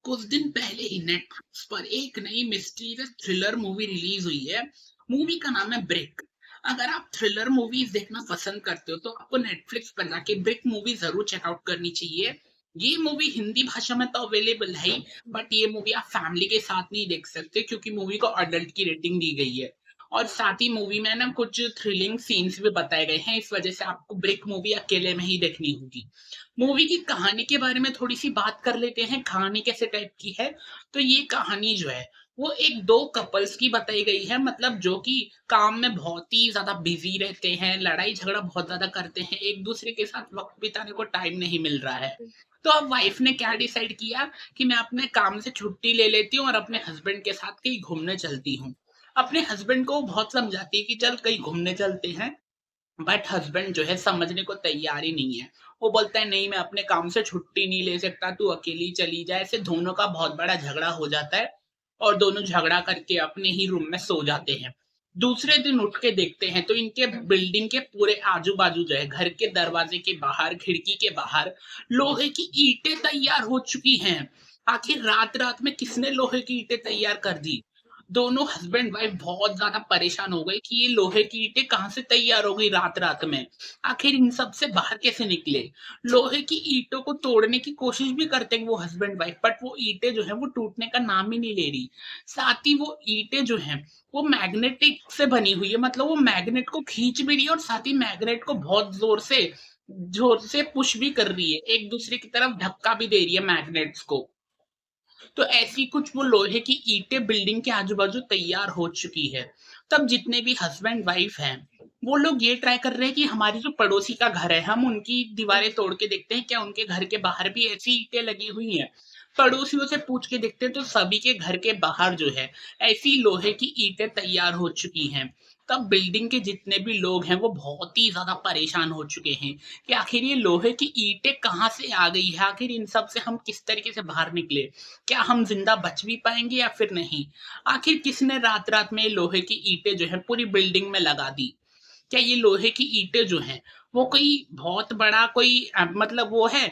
कुछ दिन पहले ही नेटफ्लिक्स पर एक नई मिस्टीरियस थ्रिलर मूवी रिलीज हुई है। मूवी का नाम है ब्रिक। अगर आप थ्रिलर मूवीज देखना पसंद करते हो तो आपको नेटफ्लिक्स पर जाके ब्रिक मूवी जरूर चेकआउट करनी चाहिए। ये मूवी हिंदी भाषा में तो अवेलेबल है ही, बट ये मूवी आप फैमिली के साथ नहीं देख सकते क्योंकि मूवी को अडल्ट की रेटिंग दी गई है। और साथ ही मूवी में ना कुछ थ्रिलिंग सीन्स भी बताए गए हैं, इस वजह से आपको ब्रिक मूवी अकेले में ही देखनी होगी। मूवी की कहानी के बारे में थोड़ी सी बात कर लेते हैं, कहानी कैसे टाइप की है। तो ये कहानी जो है वो एक दो कपल्स की बताई गई है, मतलब जो कि काम में बहुत ही ज्यादा बिजी रहते हैं, लड़ाई झगड़ा बहुत ज्यादा करते हैं, एक दूसरे के साथ वक्त बिताने को टाइम नहीं मिल रहा है। तो अब वाइफ ने क्या डिसाइड किया कि मैं अपने काम से छुट्टी ले लेती हूँ और अपने हस्बैंड के साथ कहीं घूमने चलती हूँ। अपने हस्बैंड को बहुत समझाती है कि चल कहीं घूमने चलते हैं, बट हस्बैंड जो है समझने को तैयार ही नहीं है। वो बोलता है नहीं, मैं अपने काम से छुट्टी नहीं ले सकता, तू अकेली चली जा। ऐसे दोनों का बहुत बड़ा झगड़ा हो जाता है और दोनों झगड़ा करके अपने ही रूम में सो जाते हैं। दूसरे दिन उठ के देखते हैं तो इनके बिल्डिंग के पूरे आजू बाजू जो है, घर के दरवाजे के बाहर, खिड़की के बाहर लोहे की ईंटें तैयार हो चुकी हैं। आखिर रात रात में किसने लोहे की ईंटें तैयार कर दी? दोनों हस्बैंड वाइफ बहुत ज्यादा परेशान हो गए कि ये लोहे की ईंटें कहाँ से तैयार हो गई रात रात में। आखिर इन सब से बाहर कैसे निकले? लोहे की ईंटों को तोड़ने की कोशिश भी करते हैं वो हस्बैंड वाइफ, बट वो ईंटें जो है वो टूटने का नाम ही नहीं ले रही। साथ ही वो ईंटें जो हैं वो मैग्नेटिक से बनी हुई है, मतलब वो मैग्नेट को खींच भी रही है और साथ ही मैग्नेट को बहुत जोर से पुश भी कर रही है, एक दूसरे की तरफ धक्का भी दे रही है मैग्नेट्स को। तो ऐसी कुछ वो लोहे की ईंटें बिल्डिंग के आजू बाजू तैयार हो चुकी है। तब जितने भी हस्बैंड वाइफ हैं वो लोग ये ट्राई कर रहे हैं कि हमारी जो पड़ोसी का घर है हम उनकी दीवारें तोड़ के देखते हैं, क्या उनके घर के बाहर भी ऐसी ईंटें लगी हुई हैं। पड़ोसियों से पूछ के देखते हैं तो सभी के घर के बाहर जो है ऐसी लोहे की ईंटें तैयार हो चुकी हैं। तब बिल्डिंग के जितने भी लोग हैं वो बहुत ही ज्यादा परेशान हो चुके हैं कि आखिर ये लोहे की ईंटें कहाँ से आ गई है, आखिर इन सब से हम किस तरीके से बाहर निकले, क्या हम जिंदा बच भी पाएंगे या फिर नहीं। आखिर किसने रात रात में लोहे की ईंटें जो है पूरी बिल्डिंग में लगा दी? क्या ये लोहे की ईंटें जो हैं वो कोई बहुत बड़ा कोई मतलब वो है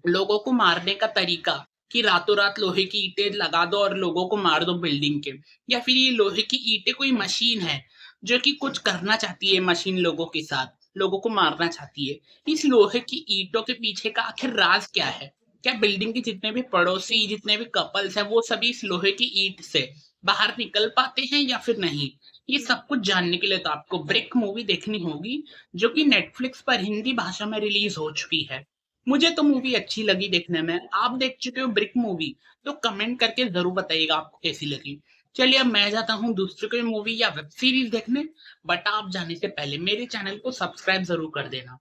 लोगों को मारने का तरीका कि रातों रात लोहे की ईंटें लगा दो और लोगों को मार दो बिल्डिंग के? या फिर ये लोहे की ईंटें कोई मशीन है जो कि कुछ करना चाहती है, मशीन लोगों के साथ लोगों को मारना चाहती है? इस लोहे की ईंटों के पीछे का आखिर राज क्या है? क्या बिल्डिंग के जितने भी पड़ोसी, जितने भी कपल्स हैं वो सभी इस लोहे की ईंट से बाहर निकल पाते हैं या फिर नहीं? ये सब कुछ जानने के लिए तो आपको ब्रिक मूवी देखनी होगी, जो कि नेटफ्लिक्स पर हिंदी भाषा में रिलीज हो चुकी है। मुझे तो मूवी अच्छी लगी देखने में। आप देख चुके हो ब्रिक मूवी? तो कमेंट करके जरूर बताइएगा आपको कैसी लगी। चलिए अब मैं जाता हूँ दूसरी कोई मूवी या वेब सीरीज देखने, बट आप जाने से पहले मेरे चैनल को सब्सक्राइब जरूर कर देना।